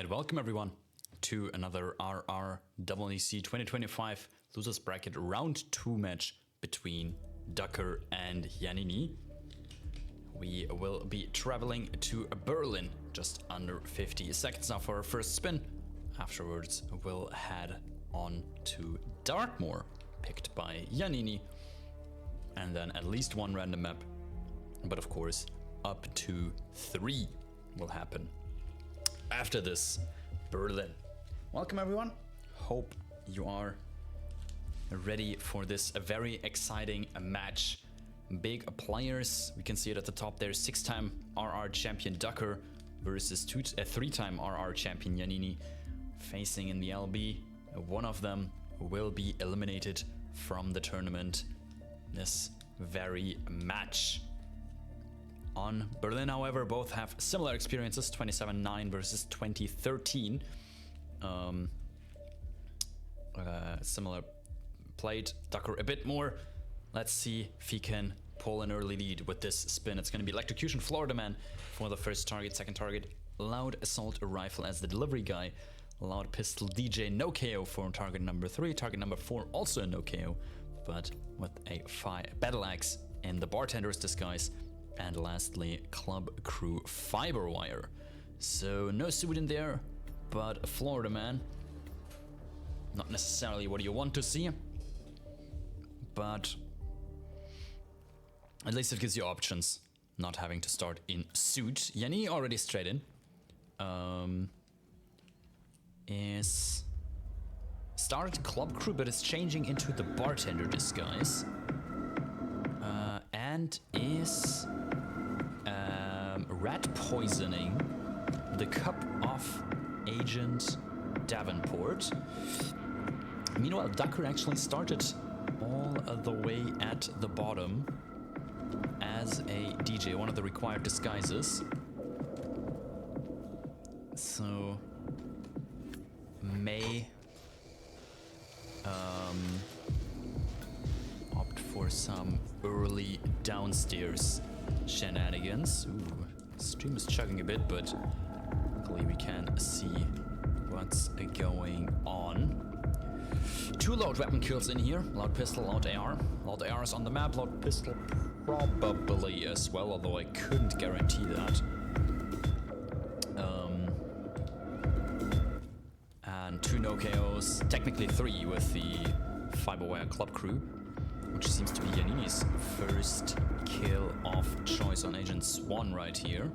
Alright, welcome everyone to another RRWC 2025 Losers Bracket Round 2 match between Ducker and Yannini. We will be traveling to Berlin just under 50 seconds now for our first spin. Afterwards, we'll head on to Dartmoor, picked by Yannini, and then at least one random map, but of course, up to 3 will happen after this Berlin. Welcome everyone. Hope you are ready for this very exciting match. Big players. We can see it at the top there. 6-time RR champion Ducker versus 3-time RR champion Yannini facing in the LB. One of them will be eliminated from the tournament this very match. On Berlin, however, both have similar experiences, 27-9 versus 2013. Similar played Ducker a bit more. Let's see if he can pull an early lead with this spin. It's going to be Electrocution Florida Man for the first target. Second target, Loud Assault Rifle as the delivery guy. Loud Pistol DJ, no KO for target number 3. Target number 4, also no KO, but with a battle axe in the bartender's disguise. And lastly, Club Crew Fiber Wire. So no suit in there, but a Florida Man. Not necessarily what you want to see, but at least it gives you options, not having to start in suit. Yannini already straight in. Is started Club Crew, but is changing into the bartender disguise. And is rat poisoning the cup of Agent Davenport. Meanwhile, Ducker actually started all the way at the bottom as a DJ, one of the required disguises. So may opt for some early downstairs shenanigans. Ooh, stream is chugging a bit, but luckily we can see what's going on. 2 loud weapon kills in here. Loud pistol, loud AR. Loud AR is on the map. Loud pistol probably as well, although I couldn't guarantee that. And 2 no KOs, technically 3 with the Fiberwire Club Crew, which seems to be Yannini's first kill of choice on Agent Swan right here.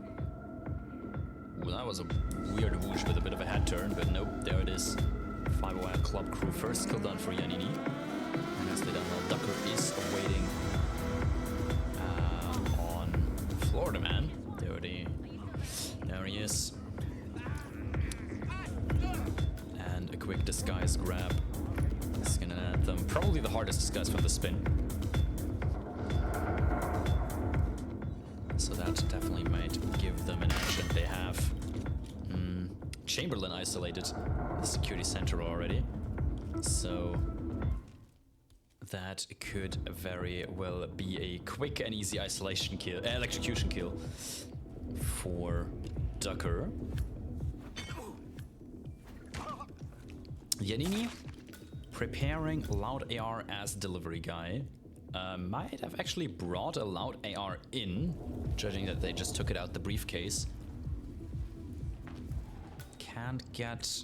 Ooh, that was a weird whoosh with a bit of a head turn, but nope, there it is. Fiberwire Club Crew first kill done for Yannini. And as they done well, Ducker is awaiting on Florida Man. There he is. And a quick disguise grab. This is gonna add them probably the hardest disguise from the spin. So that definitely might give them an action. They have Chamberlain isolated the security center already, so that could very well be a quick and easy isolation kill, electrocution kill for Ducker. Yannini preparing Loud AR as delivery guy. Might have actually brought a Loud AR in, judging that they just took it out the briefcase. Can't get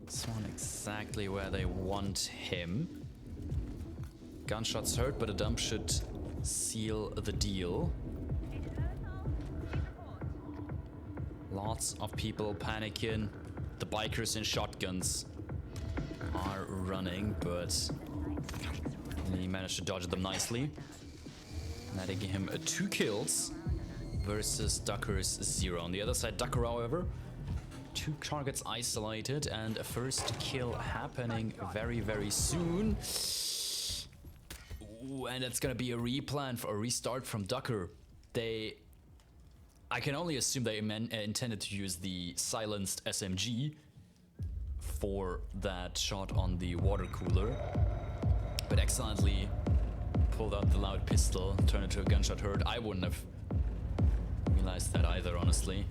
Swan exactly where they want him. Gunshots hurt, but a dump should seal the deal. Lots of people panicking. The bikers in shotguns are running, but he managed to dodge them nicely. Netting him 2 kills versus Ducker's 0. On the other side, Ducker, however, 2 targets isolated and a first kill happening very, very soon. Ooh, and it's gonna be a replan for a restart from Ducker. I can only assume they intended to use the silenced SMG for that shot on the water cooler, but excellently pulled out the loud pistol, turned it to a gunshot hurt. I wouldn't have realized that either, honestly.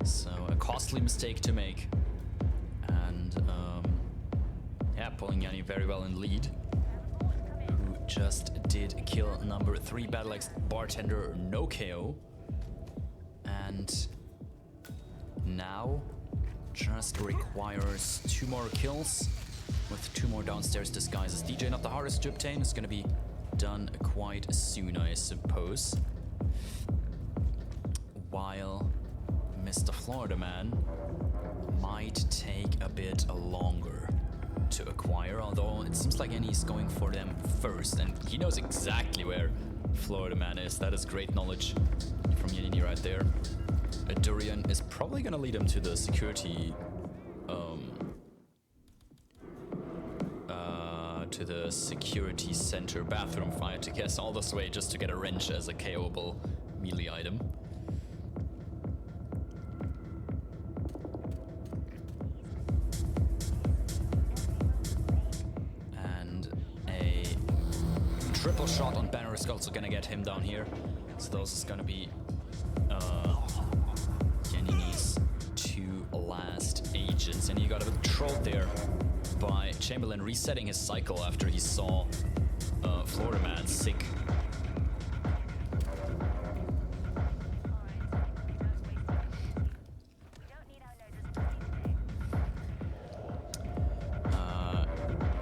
So a costly mistake to make. And yeah, pulling Yannini very well in lead. Who just did kill number 3 Battle Axe Bartender, no KO. And now just requires 2 more kills with 2 more downstairs disguises. DJ, not the hardest to obtain, it's gonna be done quite soon, I suppose. While Mr. Florida Man might take a bit longer to acquire, although it seems like Annie's going for them first, and he knows exactly where Florida Man is. That is great knowledge from Yannini right there. A Durian is probably gonna lead him to the security center bathroom fight, to guess all this way just to get a wrench as a KO'able melee item. And a triple shot on Banner is also gonna get him down here. So those is gonna be Yannini's 2 last agents, and he got a bit trolled there by Chamberlain resetting his cycle after he saw Florida Man sick.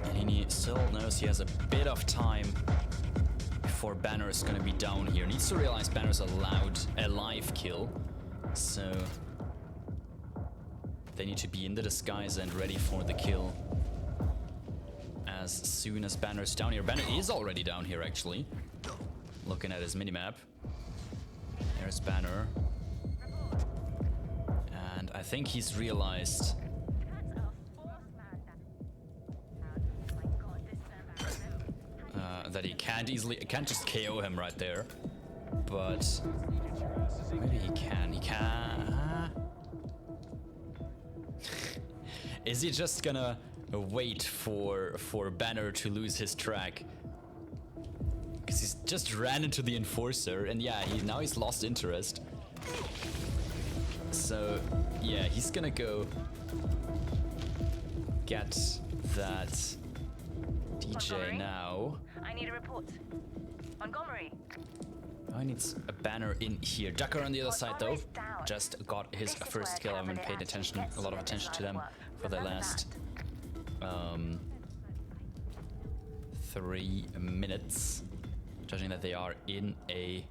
Yannini still knows he has a bit of time before Banner is gonna be down here. Needs to realize Banner's a live kill, so they need to be in the disguise and ready for the kill as soon as Banner's down here. Banner is already down here, actually. Looking at his minimap. There's Banner. And I think he's realized that he can't just KO him right there. But maybe he can. He can. Is he just gonna wait for Banner to lose his track? Because he's just ran into the Enforcer, and yeah, now he's lost interest. So yeah, he's gonna go get that DJ Montgomery? now. I need a report. Montgomery. I need a Banner in here. Ducker on the other side though, just got his first kill. I haven't paid a lot of attention to them for the last 3 minutes, judging that they are in a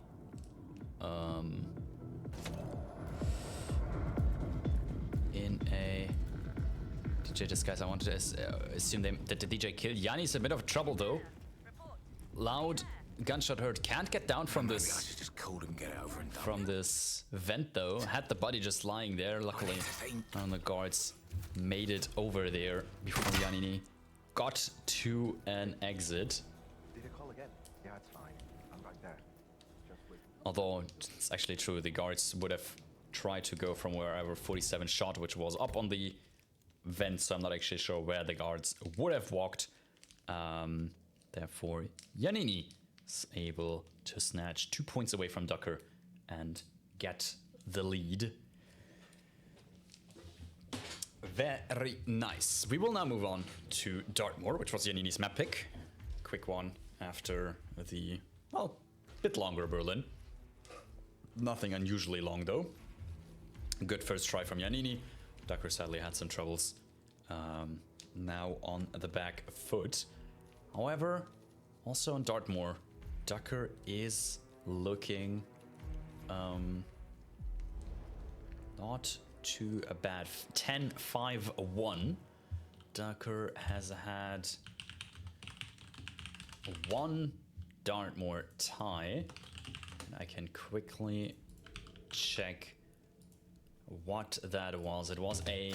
DJ disguise. I wanted to assume that the DJ killed. Yanni's a bit of trouble though. Loud gunshot heard. Can't get down from this. From this vent though. Had the body just lying there. Luckily, one of the guards made it over there before Yannini got to an exit. Did you call again? Yeah, it's fine. I'm right there. Just wait. Although it's actually true, the guards would have tried to go from wherever 47 shot, which was up on the vent, so I'm not actually sure where the guards would have walked. Therefore, Yannini is able to snatch 2 points away from Ducker and get the lead. Very nice. We will now move on to Dartmoor, which was Yannini's map pick. Quick one after the, well, bit longer Berlin. Nothing unusually long though. Good first try from Yannini. Ducker sadly had some troubles. Now on the back foot. However, also on Dartmoor, Ducker is looking not too bad. 10-5-1. Ducker has had 1 Dartmoor tie. And I can quickly check what that was. It was a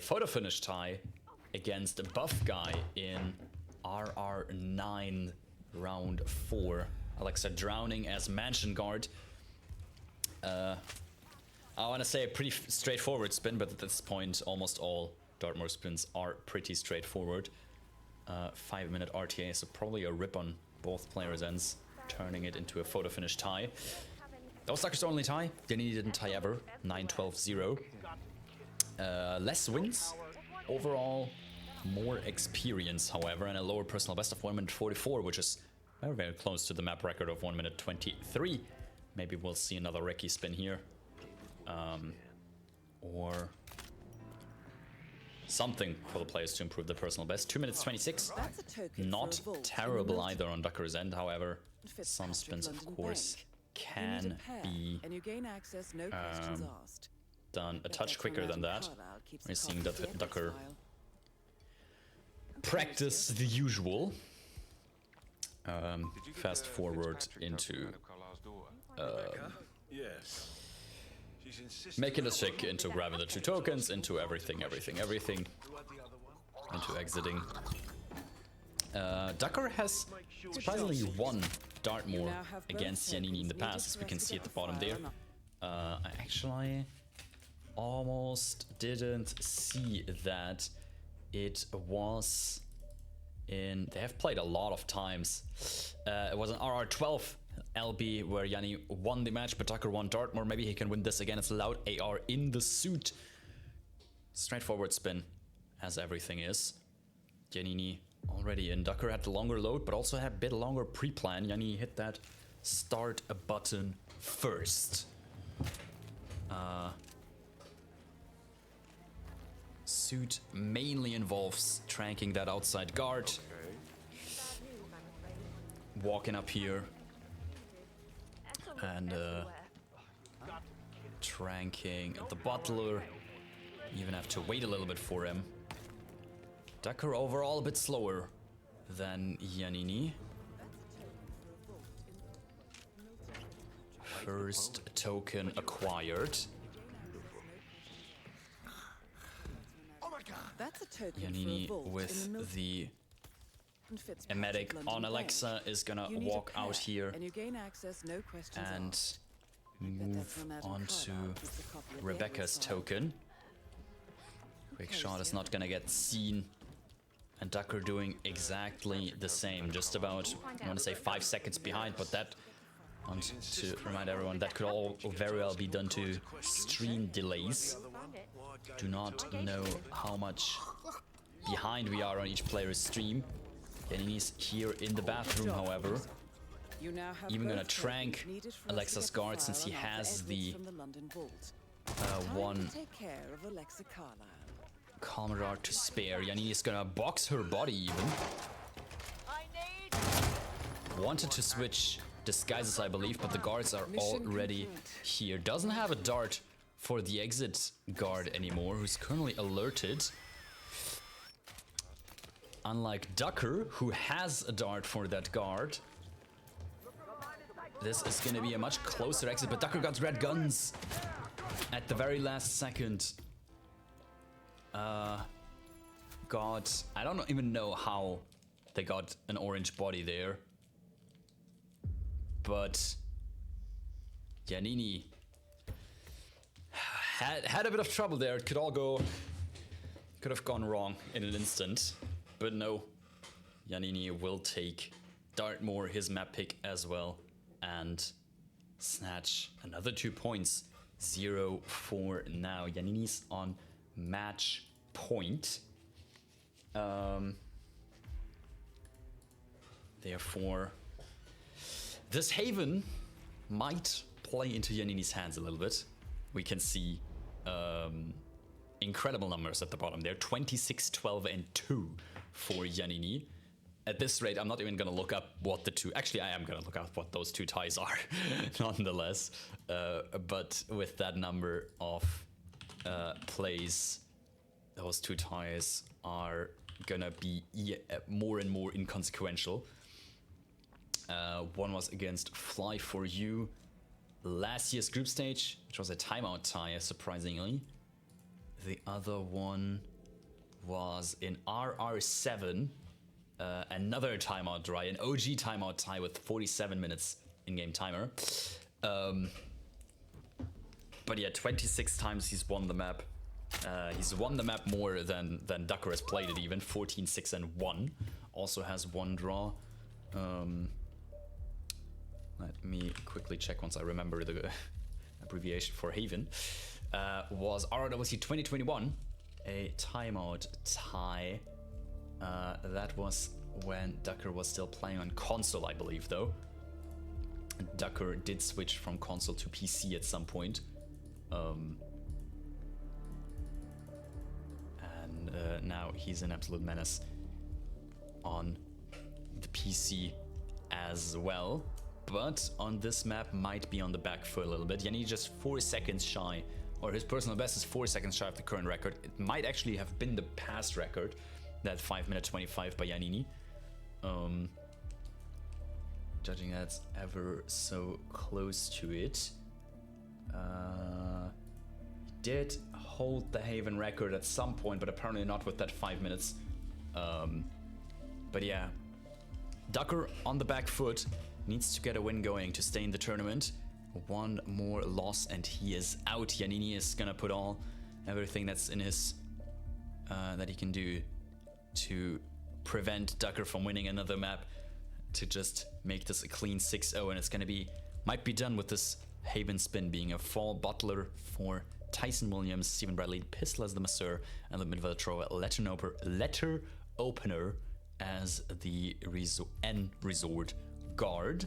photo finish tie against a buff guy in RR9 round 4. Alexa drowning as mansion guard. I want to say a pretty straightforward spin, but at this point almost all Dartmoor spins are pretty straightforward. 5-minute RTA, so probably a rip on both players' ends, turning it into a photo finish tie. That was Ducker's only tie. Yannini didn't tie ever. 9-12-0. Less wins. Overall, more experience, however, and a lower personal best of 1 minute 44, which is very, very close to the map record of 1 minute 23. Maybe we'll see another Recce spin here. Or something for the players to improve their personal best. 2 minutes 26. Not terrible either on Ducker's end, however. Some spins, of course, can be done a touch quicker than that. We're seeing Ducker practice the usual. Fast forward into making a sick, into grabbing the 2 tokens, into everything, into exiting. Ducker has surprisingly won Dartmoor against Yannini in the past, as we can see at the bottom there. I actually almost didn't see that it was in... They have played a lot of times. It was an RR12 LB where Yanni won the match, but Ducker won Dartmoor. Maybe he can win this again. It's loud AR in the suit. Straightforward spin, as everything is. Yannini already in. Ducker had the longer load, but also had a bit longer pre-plan. Yannini hit that start button first. Suit mainly involves tranking that outside guard. Walking up here. And tranking the butler. Even have to wait a little bit for him. Ducker overall a bit slower than Yannini. First token acquired. Yannini with the emetic on Alexa is gonna walk out here and move on to Rebecca's token. Quick shot is not gonna get seen, and Ducker doing exactly the same, just about, I want to say 5 seconds behind, but that, I want to remind everyone, that could all very well be done to stream delays. Do not know how much behind we are on each player's stream. Yannini's here in the bathroom, however. Even gonna trank Alexa's guard since he has the one Commodore to spare. Yannini's gonna box her body even. Wanted to switch disguises, I believe, but the guards are already here. Doesn't have a dart for the exit guard anymore, who's currently alerted. Unlike Ducker, who has a dart for that guard. This is gonna be a much closer exit, but Ducker got red guns at the very last second. I don't even know how they got an orange body there. But Yannini had a bit of trouble there. It could have gone wrong in an instant. But no, Yannini will take Dartmoor, his map pick as well, and snatch another 2 points. 0-4 now. Yannini's on match point. Therefore, this Haven might play into Yannini's hands a little bit. We can see incredible numbers at the bottom there. 26, 12, and 2 for Yannini. At this rate, I'm not even going to look up what the two... Actually, I am going to look up what those 2 ties are, nonetheless. But with that number of plays, those 2 ties are going to be more and more inconsequential. One was against Fly For You last year's group stage, which was a timeout tie, surprisingly. The other one was in RR7, another timeout try, an OG timeout tie with 47 minutes in-game timer. But yeah, 26 times he's won the map. He's won the map more than Ducker has played it even. 14, 6, and 1. Also has 1 draw. let me quickly check once I remember the abbreviation for Haven, was RRWC 2021, a timeout tie. That was when Ducker was still playing on console, I believe, though. Ducker did switch from console to PC at some point. Now he's an absolute menace on the PC as well. But on this map might be on the back foot a little bit. Yannini just 4 seconds shy, or his personal best is 4 seconds shy of the current record. It might actually have been the past record, that 5:25 by Yannini. Judging that's ever so close to it. Did hold the Haven record at some point, but apparently not with that 5 minutes. But yeah, Ducker on the back foot, needs to get a win going to stay in the tournament. One more loss and he is out. Yannini is gonna put everything that's in his that he can do to prevent Ducker from winning another map, to just make this a clean 6-0, and it's gonna might be done with this Haven spin being a fall Butler for Tyson Williams, Stephen Bradley, Pistol as the Masseur, and the midfielder thrower letter opener as the resort guard.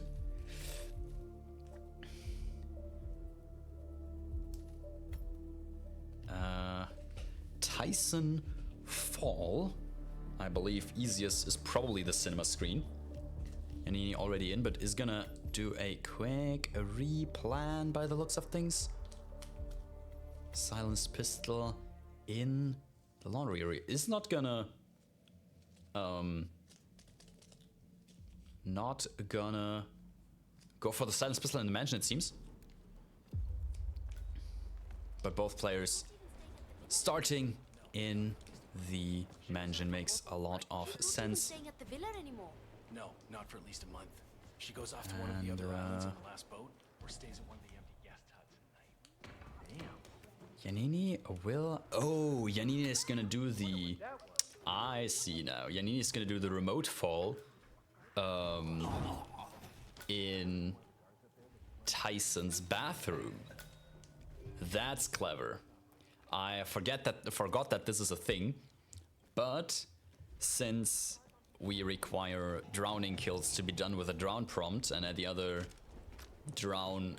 Tyson fall, I believe easiest is probably the cinema screen. And he already in, but is gonna do a quick replan by the looks of things. Silenced pistol in the laundry area is not gonna go for the silenced pistol in the mansion, it seems. But both players starting in the mansion makes a lot of sense. No, not for at least a month. She goes off to one of the other islands on the last boat, or stays at one of the empty guest huts at night. Yannini will... Oh, Yannini is gonna do the... I see now. Yannini is gonna do the remote fall in Tyson's bathroom. That's clever. I forgot that this is a thing, but since we require drowning kills to be done with a drown prompt, and the other drown,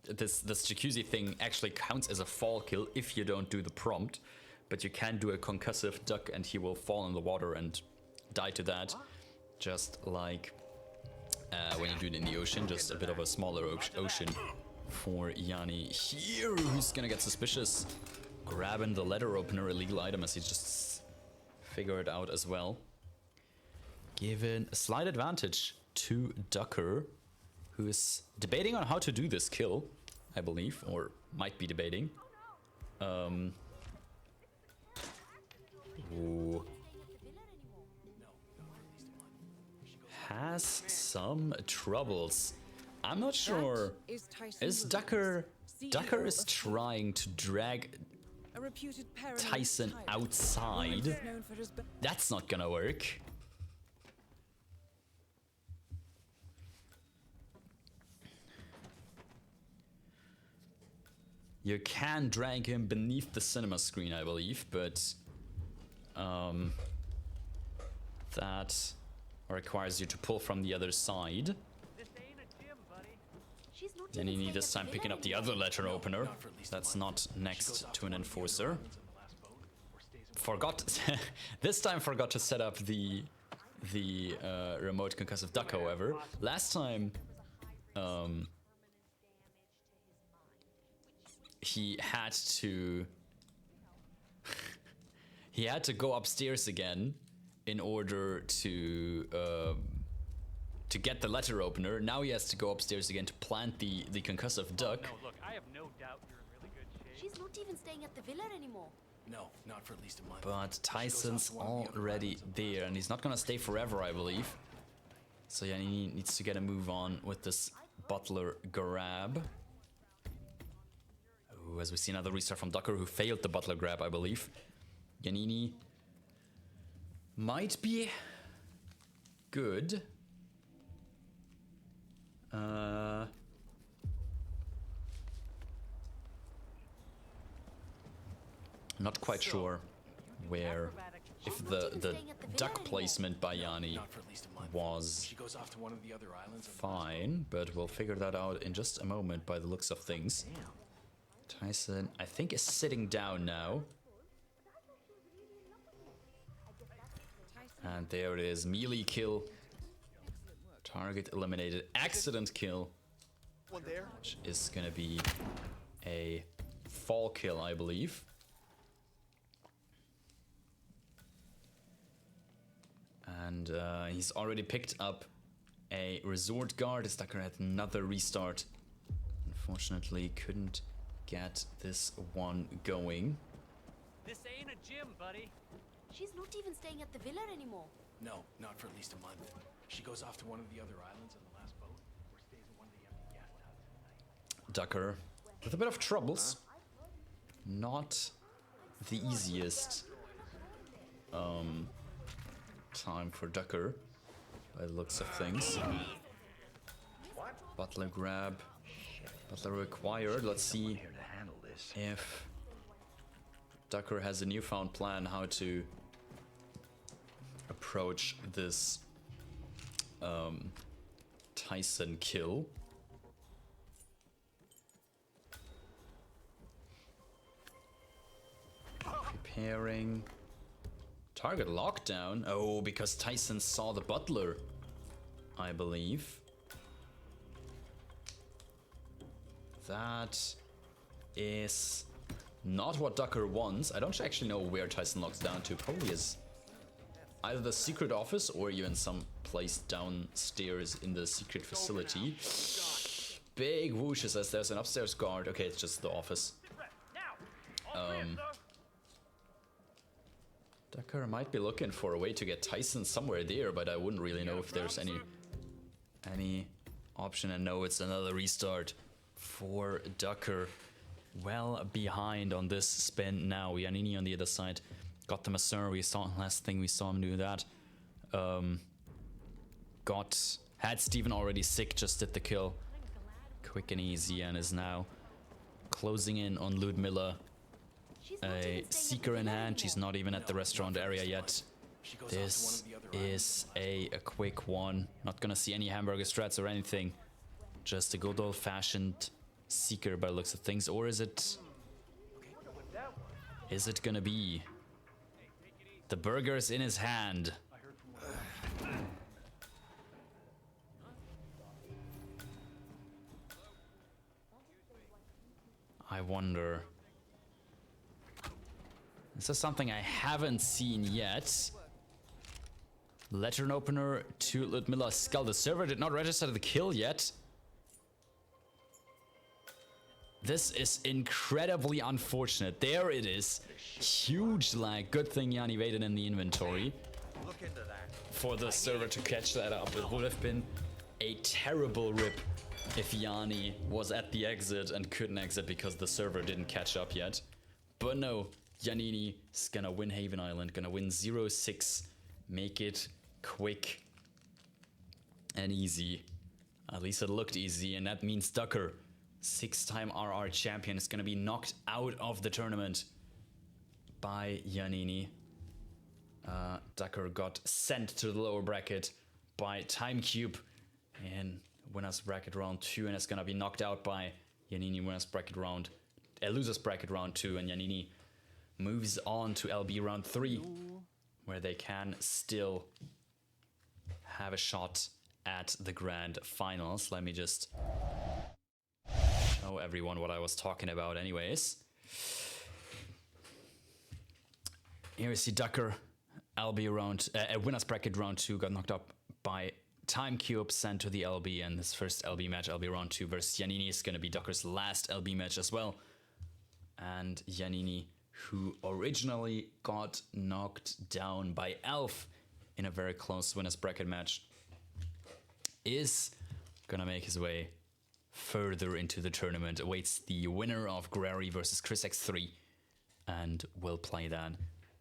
this jacuzzi thing actually counts as a fall kill if you don't do the prompt, but you can do a concussive duck and he will fall in the water and die to that, just like when you do it in the ocean, just a bit of a smaller ocean for Yanni here, who's gonna get suspicious, grabbing the letter opener, illegal item, as he's just figured out as well. Given a slight advantage to Ducker, who is debating on how to do this kill, I believe, or might be debating. Ooh. Has some troubles. I'm not sure. Is Ducker is trying to drag Tyson outside. That's not gonna work. You can drag him beneath the cinema screen, I believe, but that requires you to pull from the other side. Yannini this time picking up the other letter opener. That's not next to an enforcer. This time forgot to set up the remote concussive duck, however. Last time he had to go upstairs again in order to get the letter opener. Now he has to go upstairs again to plant the concussive duck. No, look, I have no doubt you're in really good shape. She's not even staying at the villa anymore. No, not for at least a month. But Tyson's already there, and he's not gonna stay forever, I believe. So yeah, he needs to get a move on with this Butler grab. Ooh, as we see another restart from Ducker, who failed the Butler grab, I believe. Yannini might be good. Not quite sure where, if the duck placement by Yanni Not for at least a month. was She goes off to one of the other islands. fine, but we'll figure that out in just a moment by the looks of things. Tyson, I think, is sitting down now. And there it is, melee kill. Target eliminated, accident kill. Which is gonna be a fall kill, I believe. And he's already picked up a resort guard. Stucker had another restart. Unfortunately, couldn't get this one going. This ain't a gym, buddy. She's not even staying at the villa anymore. No, not for at least a month. She goes off to one of the other islands on the last boat, or stays at one of the empty guest huts at night. Ducker with a bit of troubles. Not the easiest time for Ducker by the looks of things. Butler grab. Butler required. Let's see Here to handle this. if Ducker has a newfound plan how to approach this Tyson kill. Preparing. Target lockdown. Oh, because Tyson saw the butler, I believe. That is not what Ducker wants. I don't actually know where Tyson locks down to. Probably is either the secret office or even some place downstairs in the secret facility. Big whoosh says there's an upstairs guard. Okay, it's just the office. Ducker might be looking for a way to get Tyson somewhere there, but I wouldn't really know if there's any option. And no, it's another restart for Ducker. Well behind on this spin now. Yannini on the other side got the Masseur. We saw last thing we saw him do that. Had Steven already sick, just did the kill quick and easy, and is now closing in on Ludmilla. A seeker in hand. She's not even at the restaurant area yet. This is a quick one. Not gonna see any hamburger strats or anything. Just a good old-fashioned seeker by the looks of things. Or is it gonna be the burgers in his hand? I wonder. This is something I haven't seen yet. Lantern opener to Ludmilla's skull. The server did not register the kill yet. This is incredibly unfortunate. There it is. Huge lag. Good thing Yanni waited in the inventory for the server to catch that up. It would have been a terrible rip if Yanni was at the exit and couldn't exit because the server didn't catch up yet. But no, Yannini is gonna win Haven Island, gonna win 0-6, make it quick and easy. At least it looked easy, and that means Ducker, 6-time RR champion, is gonna be knocked out of the tournament by Yannini. Ducker got sent to the lower bracket by Timecube in winners bracket round 2, and is gonna be knocked out by Yannini winners bracket round, losers bracket round 2, and Yannini moves on to LB round 3, where they can still have a shot at the grand finals. Let me just show everyone what I was talking about anyways. Here we see Ducker, LB round, winners bracket round 2, got knocked up by Timecube, sent to the LB, and this first LB match, LB round 2 versus Yannini, is gonna be Ducker's last LB match as well. And Yannini, who originally got knocked down by Elf in a very close winners bracket match, is gonna make his way further into the tournament. Awaits the winner of Grary versus Chris X3, and will play that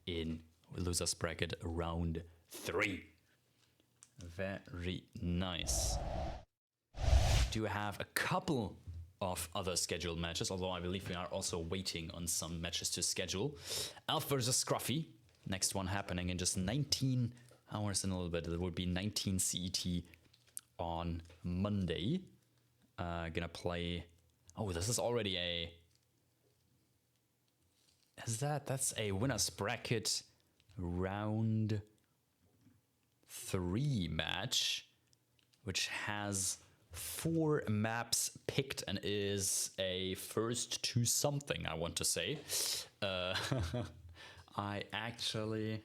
in losers bracket round 3. Very nice. Do have a couple of other scheduled matches, although I believe we are also waiting on some matches to schedule. Alf versus Scruffy, next one happening in just 19 hours and a little bit. It would be 19 CET on Monday. Gonna play... Oh, this is already a... That's a winner's bracket round 3 match, which has 4 maps picked and is a first to something, I want to say. I actually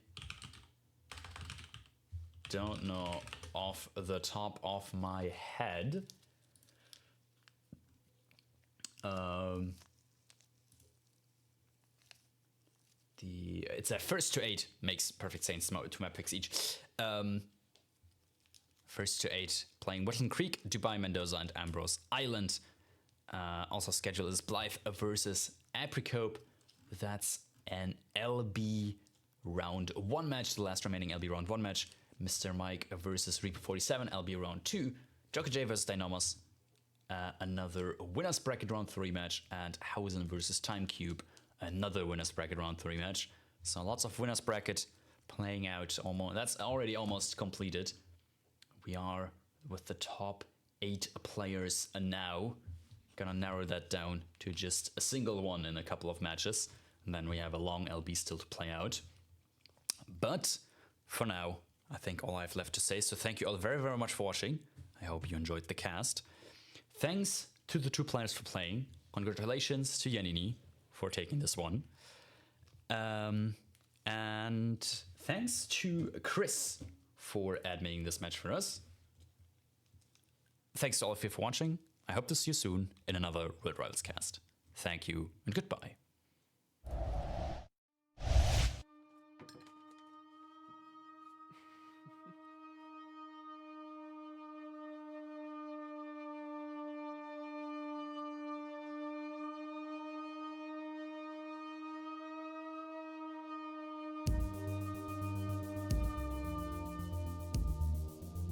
don't know off the top of my head. It's a first to 8, makes perfect sense. 2 map picks each. First to 8, playing Wetland Creek, Dubai, Mendoza, and Ambrose Island. Also schedule is Blythe versus Apricope. That's an LB round 1 match, the last remaining LB round 1 match. Mr. Mike versus Reaper 47, LB round 2. Joker J versus Dynamos, another winner's bracket round 3 match. And Hausen versus Time Cube, another winner's bracket round 3 match. So lots of winner's bracket playing out. Almost, that's already almost completed. We are with the top 8 players now. Gonna narrow that down to just a single one in a couple of matches. And then we have a long LB still to play out. But for now, I think all I have left to say. So thank you all very, very much for watching. I hope you enjoyed the cast. Thanks to the 2 players for playing. Congratulations to Yannini for taking this one. And thanks to Chris for admitting this match for us. Thanks to all of you for watching. I hope to see you soon in another World Rivals cast. Thank you and goodbye.